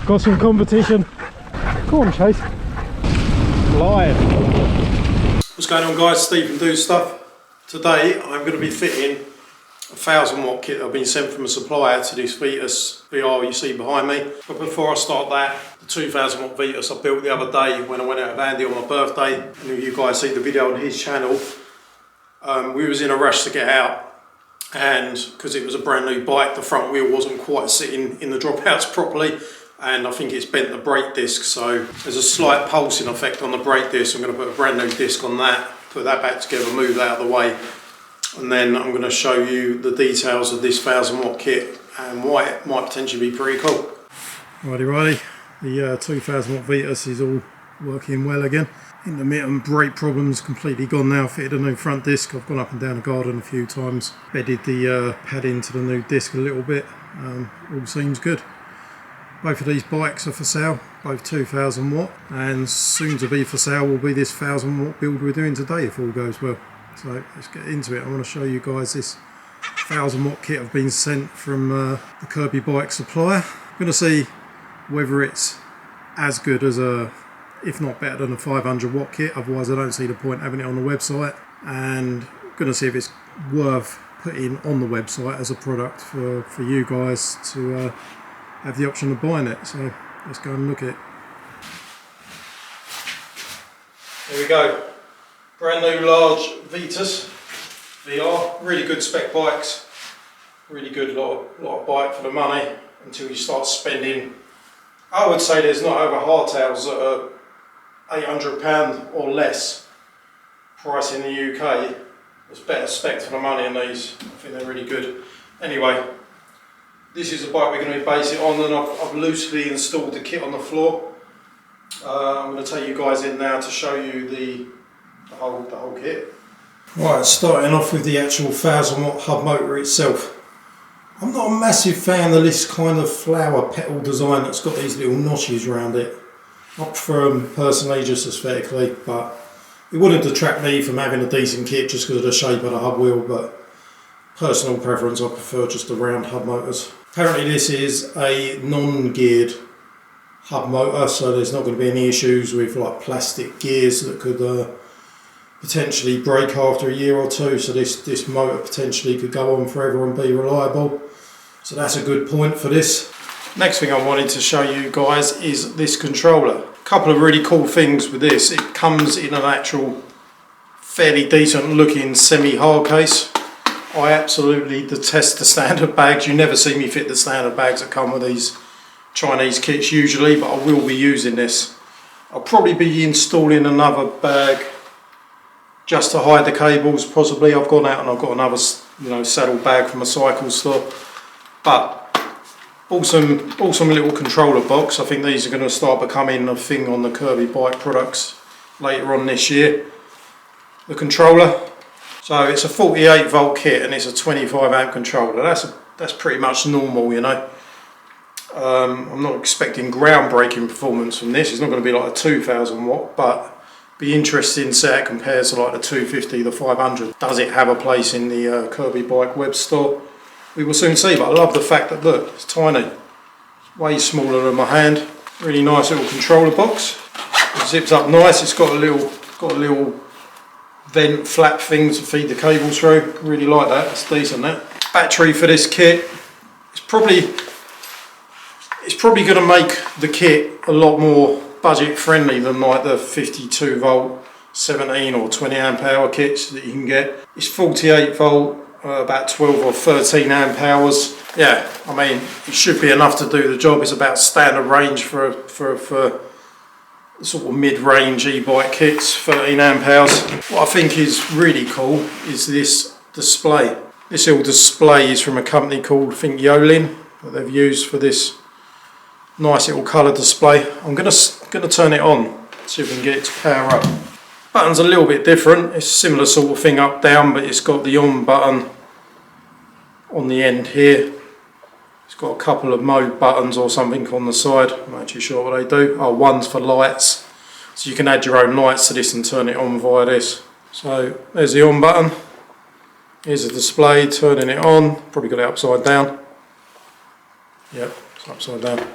Got some competition. Go on, Chase. Live. What's going on, guys? Steve from Do Stuff. Today I'm going to be fitting a 1000 watt kit that I've been sent from a supplier to this Vetus VR you see behind me. But before I start that, the 2000 watt Vetus I built the other day when I went out of Andy on my birthday, and if you guys see the video on his channel, we was in a rush to get out, and because it was a brand new bike, the front wheel wasn't quite sitting in the dropouts properly, and I think it's bent the brake disc, so there's a slight pulsing effect on the brake disc. I'm going to put a brand new disc on that, put that back together, move that out of the way, and then I'm going to show you the details of this 1000 watt kit and why it might potentially be pretty cool. Righty, the 2000 watt Vetus is all working well again. Intermittent brake problems completely gone now. Fitted a new front disc. I've gone up and down the garden a few times, bedded the pad into the new disc a little bit. All seems good. Both of these bikes are for sale, both 2000 watt, and soon to be for sale will be this 1000 watt build we're doing today if all goes well. So let's get into it. I want to show you guys this 1000 watt kit I've been sent from the KIRBY bike supplier. I'm going to see whether it's as good as if not better than a 500 watt kit, otherwise I don't see the point having it on the website, and I'm going to see if it's worth putting on the website as a product for you guys to have the option of buying it. So let's go and look at it. Here we go. Brand new large Vetus VR, really good spec bikes, really good lot of bike for the money until you start spending. I would say there's not over hardtails that are £800 or less price in the UK. There's better spec for the money in these. I think they're really good. Anyway, this is the bike we're going to base it on, and I've loosely installed the kit on the floor. I'm going to take you guys in now to show you the whole kit. Right, starting off with the actual 1000 watt hub motor itself. I'm not a massive fan of this kind of flower petal design that's got these little notches around it. I prefer them personally, just aesthetically, but it wouldn't detract me from having a decent kit just because of the shape of the hub wheel, but personal preference, I prefer just the round hub motors. Apparently this is a non-geared hub motor, so there's not going to be any issues with like plastic gears that could potentially break after a year or two, so this motor potentially could go on forever and be reliable, so that's a good point for this. Next thing I wanted to show you guys is this controller. A couple of really cool things with this. It comes in an actual fairly decent looking semi-hard case. I absolutely detest the standard bags. You never see me fit the standard bags that come with these Chinese kits usually, but I will be using this. I'll probably be installing another bag just to hide the cables, possibly. I've gone out and I've got another, saddle bag from a cycle store. But awesome little controller box. I think these are going to start becoming a thing on the KIRBY bike products later on this year. The controller. So it's a 48 volt kit and it's a 25 amp controller. That's pretty much normal, you know. I'm not expecting groundbreaking performance from this. It's not going to be like a 2000 watt, but be interesting to see how it compares to like the 250, the 500. Does it have a place in the KIRBY bike web store? We will soon see, but I love the fact that, look, it's tiny. It's way smaller than my hand. Really nice little controller box. It zips up nice. It's got a little vent flap thing to feed the cables through. Really like that. It's decent, that. Battery for this kit. It's probably going to make the kit a lot more budget friendly than like the 52 volt 17 or 20 amp hour kits that you can get. It's 48 volt, about 12 or 13 amp hours. Yeah, I mean, it should be enough to do the job. It's about standard range for sort of mid-range e-bike kits, 13 amp hours. What I think is really cool is this display. This little display is from a company called, I think, Yolin, that they've used for this nice little colour display. I'm gonna turn it on, see if we can get it to power up. Button's a little bit different. It's a similar sort of thing up down, but it's got the on button on the end here. It's got a couple of mode buttons or something on the side. I'm not actually sure what they do. Oh, one's for lights, so you can add your own lights to this and turn it on via this. So there's the on button. Here's the display, turning it on. Probably got it upside down. Yep, it's upside down.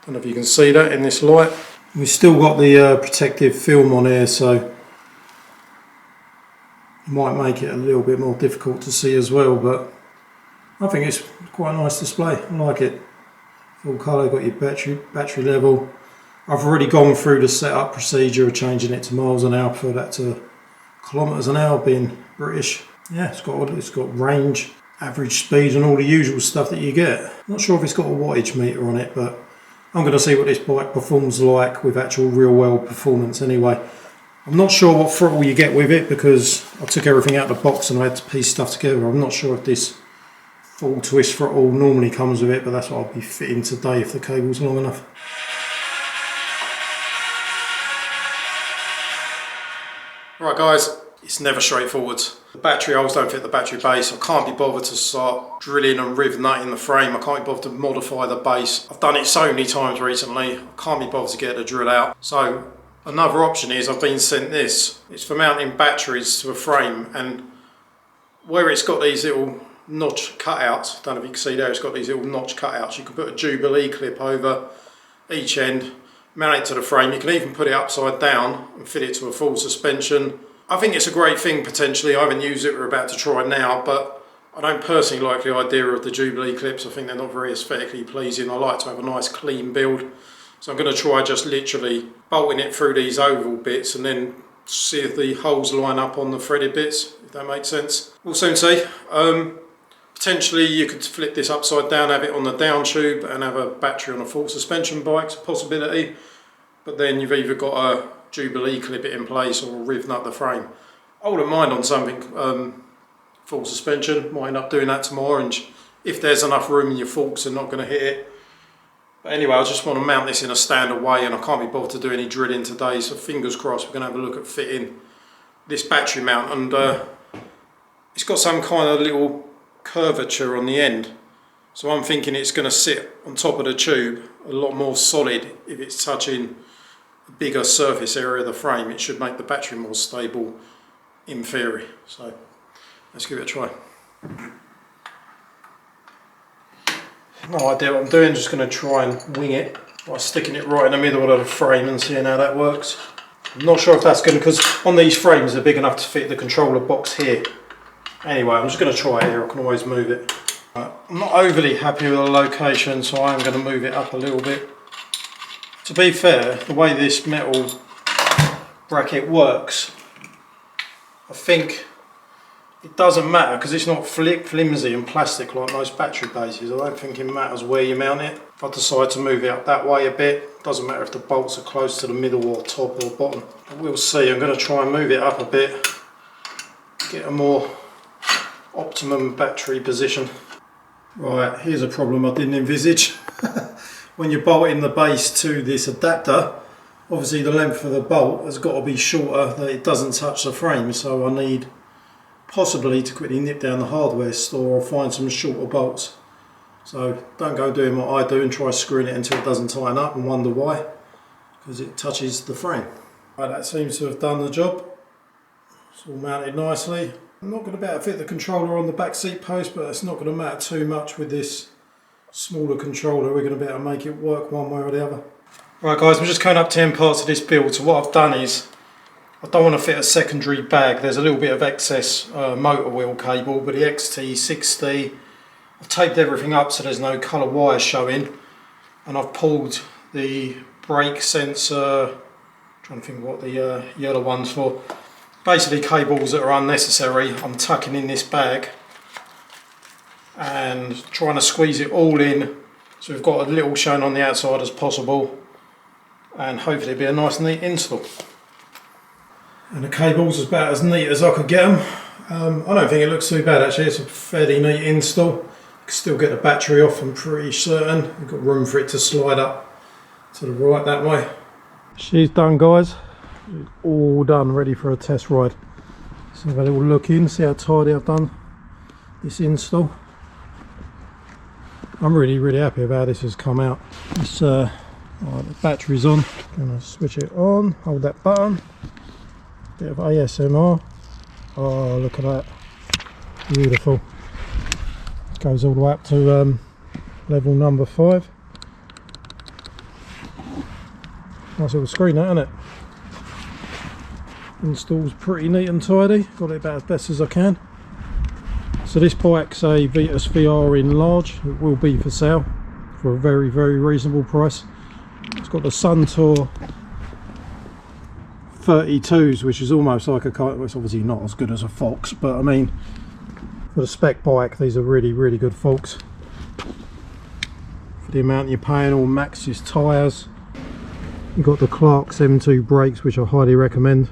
Don't know if you can see that in this light. We've still got the protective film on here, so it might make it a little bit more difficult to see as well, but I think it's quite a nice display. I like it. Full colour, got your battery level. I've already gone through the setup procedure of changing it to miles an hour, prefer that to kilometres an hour, being British. Yeah, it's got range, average speed and all the usual stuff that you get. Not sure if it's got a wattage meter on it, but I'm going to see what this bike performs like with actual real world performance anyway. I'm not sure what throttle you get with it because I took everything out of the box and I had to piece stuff together. I'm not sure if this full twist throttle normally comes with it, but that's what I'll be fitting today if the cable's long enough. Right guys, it's never straightforward. The battery holes don't fit the battery base. I can't be bothered to start drilling and riv nutting the frame. I can't be bothered to modify the base. I've done it so many times recently. I can't be bothered to get the drill out. So another option is I've been sent this. It's for mounting batteries to a frame, and where it's got these little notch cutouts, I don't know if you can see there, it's got these little notch cutouts. You can put a Jubilee clip over each end, mount it to the frame. You can even put it upside down and fit it to a full suspension. I think it's a great thing potentially. I haven't used it, we're about to try now, but I don't personally like the idea of the Jubilee clips. I think they're not very aesthetically pleasing. I like to have a nice clean build. So I'm going to try just literally bolting it through these oval bits and then see if the holes line up on the threaded bits, if that makes sense. We'll soon see. Potentially you could flip this upside down, have it on the down tube and have a battery on a full suspension bike, it's a possibility. But then you've either got a Jubilee clip it in place or riv nut the frame. I wouldn't mind on something full suspension, might end up doing that tomorrow, and if there's enough room in your forks they're not going to hit it. But anyway, I just want to mount this in a standard way and I can't be bothered to do any drilling today, so fingers crossed we're going to have a look at fitting this battery mount. And it's got some kind of little curvature on the end, so I'm thinking it's going to sit on top of the tube a lot more solid. If it's touching a bigger surface area of the frame, it should make the battery more stable in theory. So let's give it a try. No idea what I'm doing, just going to try and wing it by sticking it right in the middle of the frame and seeing how that works. I'm not sure if that's going to, because on these frames they're big enough to fit the controller box here. Anyway, I'm just going to try it here, I can always move it. I'm not overly happy with the location, so I'm going to move it up a little bit. To be fair, the way this metal bracket works, I think it doesn't matter because it's not flimsy and plastic like most battery bases. I don't think it matters where you mount it. If I decide to move it up that way a bit, it doesn't matter if the bolts are close to the middle or top or bottom. But we'll see. I'm going to try and move it up a bit, get a more optimum battery position. Right, here's a problem I didn't envisage. When you're bolting the base to this adapter, obviously the length of the bolt has got to be shorter that it doesn't touch the frame, so I need possibly to quickly nip down the hardware store or find some shorter bolts. So don't go doing what I do and try screwing it until it doesn't tighten up and wonder why, because it touches the frame. Right, that seems to have done the job. It's all mounted nicely. I'm not going to be able to fit the controller on the back seat post, but it's not going to matter too much with this smaller controller. We're going to be able to make it work one way or the other. Right guys, I'm just coming up 10 parts of this build. So what I've done is, I don't want to fit a secondary bag. There's a little bit of excess motor wheel cable, but the XT60, I've taped everything up so there's no colour wires showing, and I've pulled the brake sensor, I'm trying to think what the yellow one's for. Basically cables that are unnecessary, I'm tucking in this bag and trying to squeeze it all in so we've got as little shown on the outside as possible, and hopefully it'll be a nice neat install. And the cable's about as neat as I could get them. I don't think it looks too bad actually, it's a fairly neat install. You can still get the battery off, I'm pretty certain. You've got room for it to slide up to the right that way. She's done guys, it's all done, ready for a test ride. Let's have a little look in, see how tidy I've done this install. I'm really happy about how this has come out. This, right, the battery's on, gonna switch it on, hold that button. Bit of ASMR. Oh, look at that. Beautiful. Goes all the way up to level number 5. Nice little screen, that, isn't it? Installs pretty neat and tidy. Got it about as best as I can. So this bike's a Vitus VR in large. It will be for sale for a very, very reasonable price. It's got the Suntour 32s, which is almost like a car. Well, it's obviously not as good as a Fox, but I mean, for the spec bike, these are really, really good Fox. For the amount you're paying, all Maxxis tyres. You've got the Clark's M2 brakes, which I highly recommend.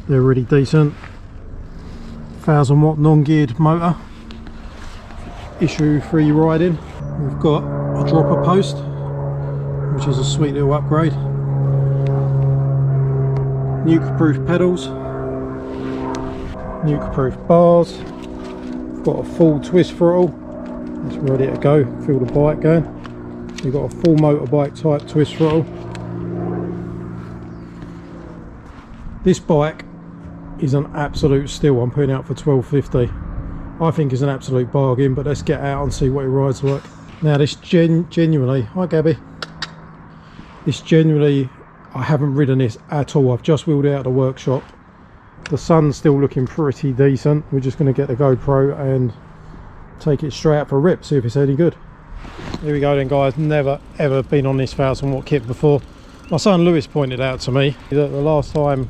They're really decent. 1000 watt non-geared motor. Issue free riding. We've got a dropper post, which is a sweet little upgrade. Nuke-proof pedals. Nuke-proof bars. We've got a full twist throttle. It's ready to go. Feel the bike going. We've got a full motorbike type twist throttle. This bike is an absolute steal. I'm putting out for $12.50. I think it's an absolute bargain, but let's get out and see what it rides like. Now this genuinely, hi Gabby, this genuinely, I haven't ridden this at all. I've just wheeled it out of the workshop. The sun's still looking pretty decent. We're just going to get the GoPro and take it straight out for a rip, see if it's any good. Here we go then guys, never ever been on this 1000 watt kit before. My son Lewis pointed out to me that the last time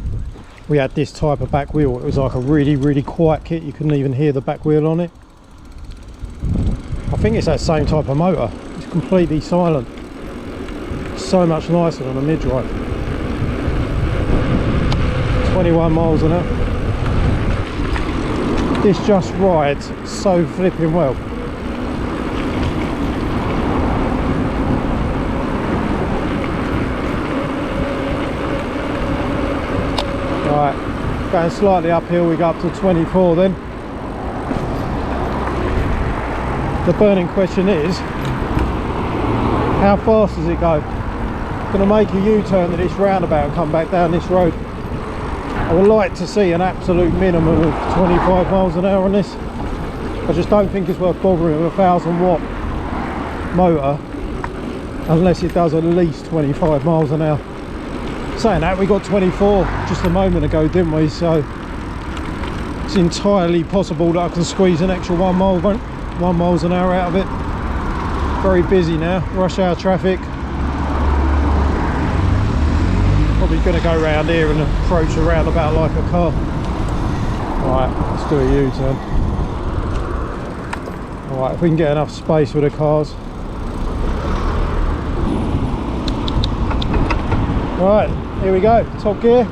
we had this type of back wheel, it was like a really, really quiet kit. You couldn't even hear the back wheel on it. I think it's that same type of motor. It's completely silent. So much nicer than a mid-drive. 21 miles an hour. This just rides so flipping well. Right, going slightly uphill, we go up to 24 then. The burning question is, how fast does it go? Going to make a U-turn to this roundabout and come back down this road. I would like to see an absolute minimum of 25 miles an hour on this. I just don't think it's worth bothering with a 1000 watt motor unless it does at least 25 miles an hour. Saying that, we got 24 just a moment ago, didn't we? So it's entirely possible that I can squeeze an extra 1 miles an hour out of it. Very busy now, rush hour traffic. Probably going to go around here and approach a roundabout like a car. Right, let's do a U-turn. Alright, if we can get enough space with the cars. Right, here we go, top gear.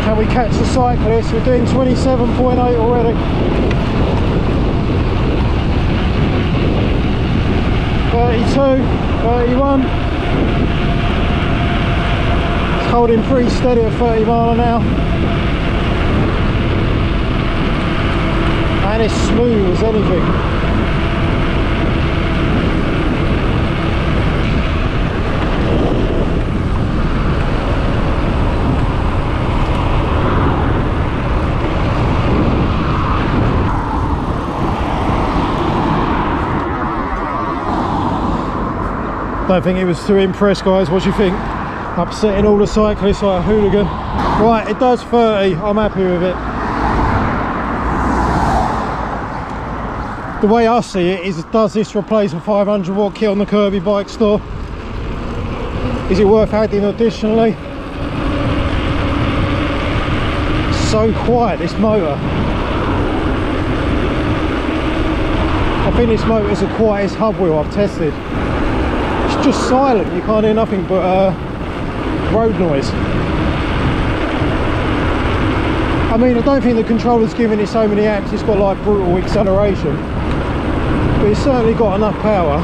Can we catch the cyclist? We're doing 27.8 already. 32, 31. It's holding pretty steady at 30 mile an hour. And it's smooth as anything. Don't think he was too impressed, guys. What do you think? Upsetting all the cyclists like a hooligan. Right, it does 30. I'm happy with it. The way I see it is, does this replace a 500 watt kit on the Kirby bike store? Is it worth adding additionally? So quiet, this motor. I think this motor is the quietest hub wheel I've tested. It's just silent, you can't hear nothing but road noise. I mean, I don't think the controller's giving it so many amps, it's got like brutal acceleration, but it's certainly got enough power.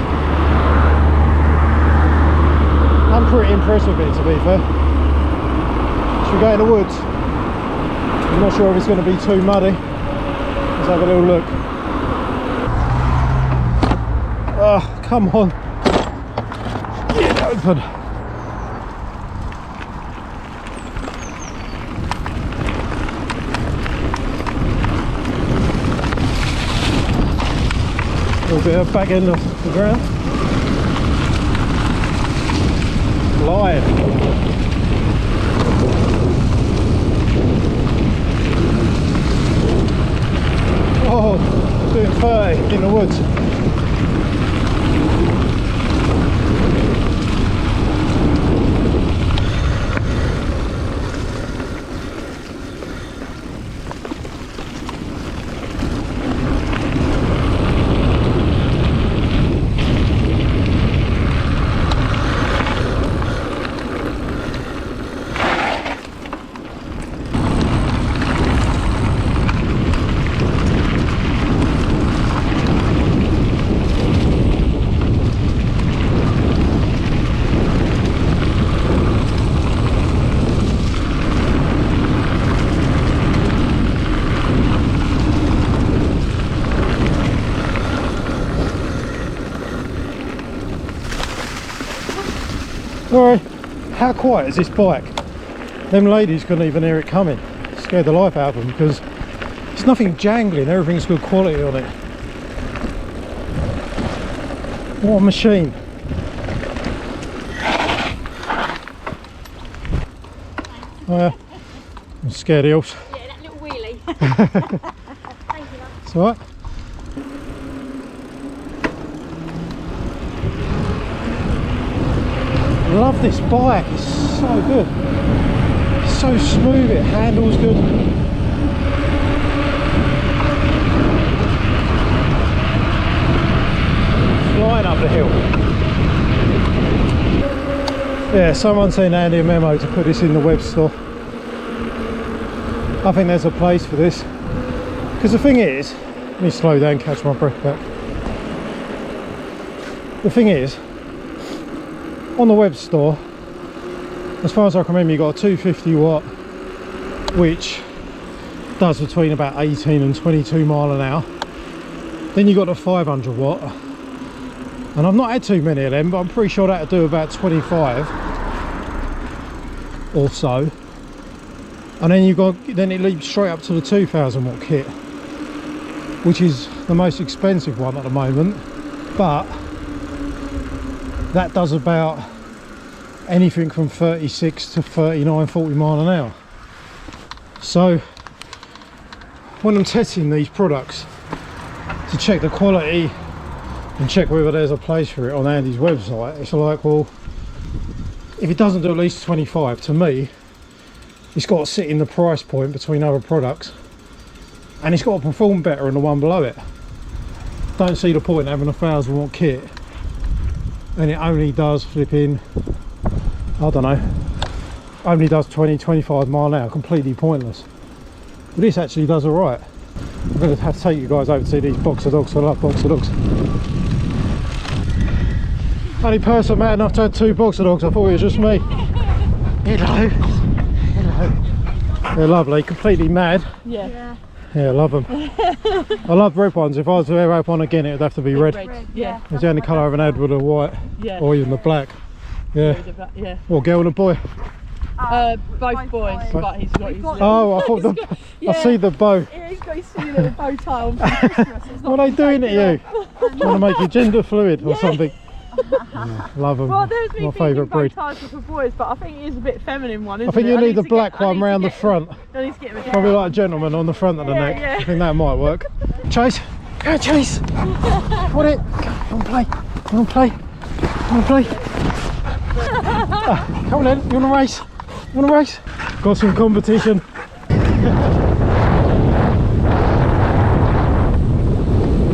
I'm pretty impressed with it, to be fair. Should we go in the woods? I'm not sure if it's going to be too muddy. Let's have a little look. Oh, come on. Get open. A little bit of back end off the ground. flying. Oh, doing 30 in the woods. Sorry, how quiet is this bike? Them ladies couldn't even hear it coming. It scared the life out of them because it's nothing jangling, everything's good quality on it. What a machine. Oh yeah, I'm scared else. Yeah, that little wheelie. Thank you, love. It's alright. I love this bike, it's so good. It's so smooth, it handles good. Flying up the hill. Yeah, someone sent Andy a memo to put this in the web store. I think there's a place for this. Because the thing is, let me slow down, catch my breath back. The thing is, on the web store, as far as I can remember, you got a 250 watt, which does between about 18 and 22 mile an hour. Then you got the 500 watt, and I've not had too many of them, but I'm pretty sure that'll do about 25 or so. And then it leaps straight up to the 2000 watt kit, which is the most expensive one at the moment, but that does about anything from 36 to 39, 40 mile an hour. So when I'm testing these products to check the quality and check whether there's a place for it on Andy's website, it's like, well, if it doesn't do at least 25, to me it's got to sit in the price point between other products, and it's got to perform better than the one below it. Don't see the point in having a 1000 watt kit and it only does flipping, I don't know, only does 20-25 mile an hour. Completely pointless. But this actually does alright. I'm going to have to take you guys over to see these boxer dogs. I love boxer dogs. Only person mad enough to have 2 boxer dogs. I thought it was just me. Hello. Hello. They're lovely, completely mad. Yeah. Yeah, I love them. I love red ones. If I was to wear one again, it would have to be red. Yeah. It's the only colour I've ever had with a white, Yeah. or even the black. Yeah. Yeah. What, girl and a boy? Both boys, but he's got his little... Oh, I thought I see the bow. Yeah, he's got his silly little bow tie on for Christmas. What are they doing to you? Trying to make you gender fluid or something? Yeah, love them. Well, there's my favourite breed. bow ties for boys, but I think it is a bit feminine one, isn't I think it? you need the black one round the front. I need to get him a Probably like a gentleman on the front of the neck. Yeah. I think that might work. Chase! Go Chase! What it? Come on, play! Come on, play! Come on, play! Come on then, you want to race? You want to race? Got some competition.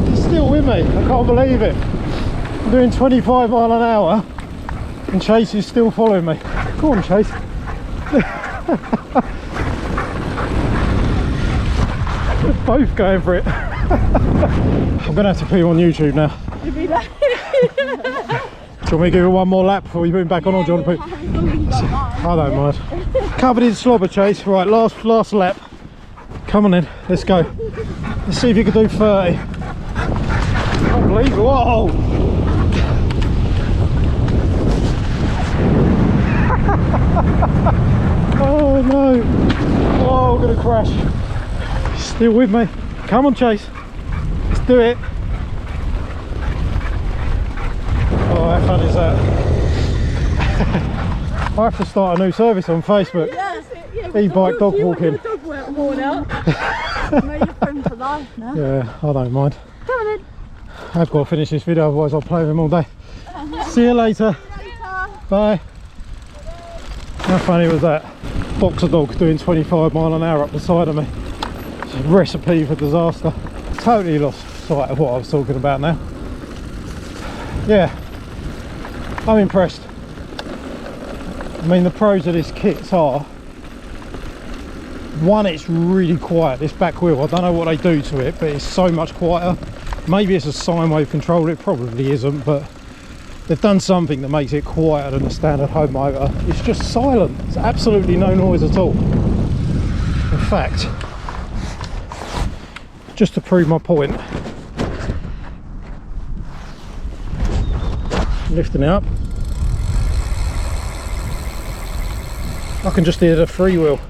He's still with me, I can't believe it. I'm doing 25 mile an hour and Chase is still following me. Come on, Chase. We're both going for it. I'm going to have to put you on YouTube now. You'll be like... Do you want me to give it one more lap before you put him back on, or do you want to put... I don't mind. Covered in slobber, Chase. Right, last lap. Come on then, let's go. Let's see if you can do 30. I can't believe it. Whoa! Oh no! Oh, I'm gonna crash. Still with me. Come on, Chase. Let's do it. Oh, how fun is that? I have to start a new service on Facebook. E-bike dog walking. Know your friend for life now. Yeah, I don't mind. Come on in. I've got to finish this video, otherwise I'll play with him all day. See you later. Bye. How funny was that? Boxer dog doing 25 mile an hour up the side of me. It's a recipe for disaster. Totally lost sight of what I was talking about now. Yeah, I'm impressed. I mean, the pros of this kit are, one, it's really quiet. This back wheel, I don't know what they do to it, but it's so much quieter. Maybe it's a sine wave control, it probably isn't, but they've done something that makes it quieter than a standard home motor. It's just silent. There's absolutely no noise at all. In fact, just to prove my point, lifting it up, I can just hear the freewheel.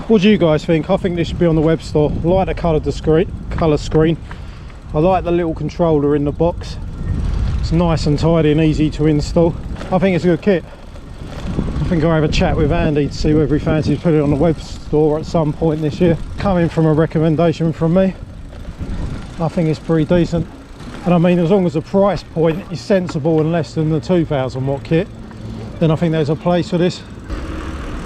What do you guys think? I think this should be on the web store. I like the colour screen. I like the little controller in the box. It's nice and tidy and easy to install. I think it's a good kit. I think I'll have a chat with Andy to see whether he fancies putting it on the web store at some point this year. Coming from a recommendation from me, I think it's pretty decent. And I mean, as long as the price point is sensible and less than the 2000 watt kit, then I think there's a place for this.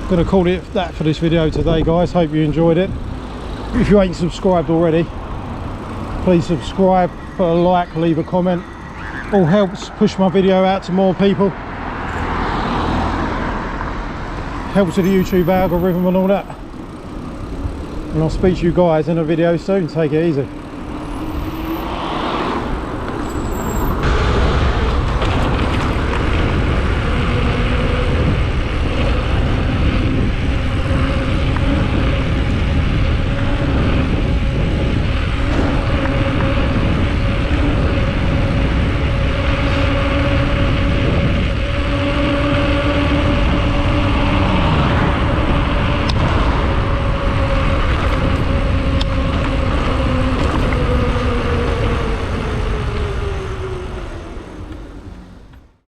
I'm going to call it that for this video today, guys. Hope you enjoyed it. If you ain't subscribed already, please subscribe, put a like, leave a comment. All helps push my video out to more people. Helps with the YouTube algorithm and all that. And I'll speak to you guys in a video soon. Take it easy.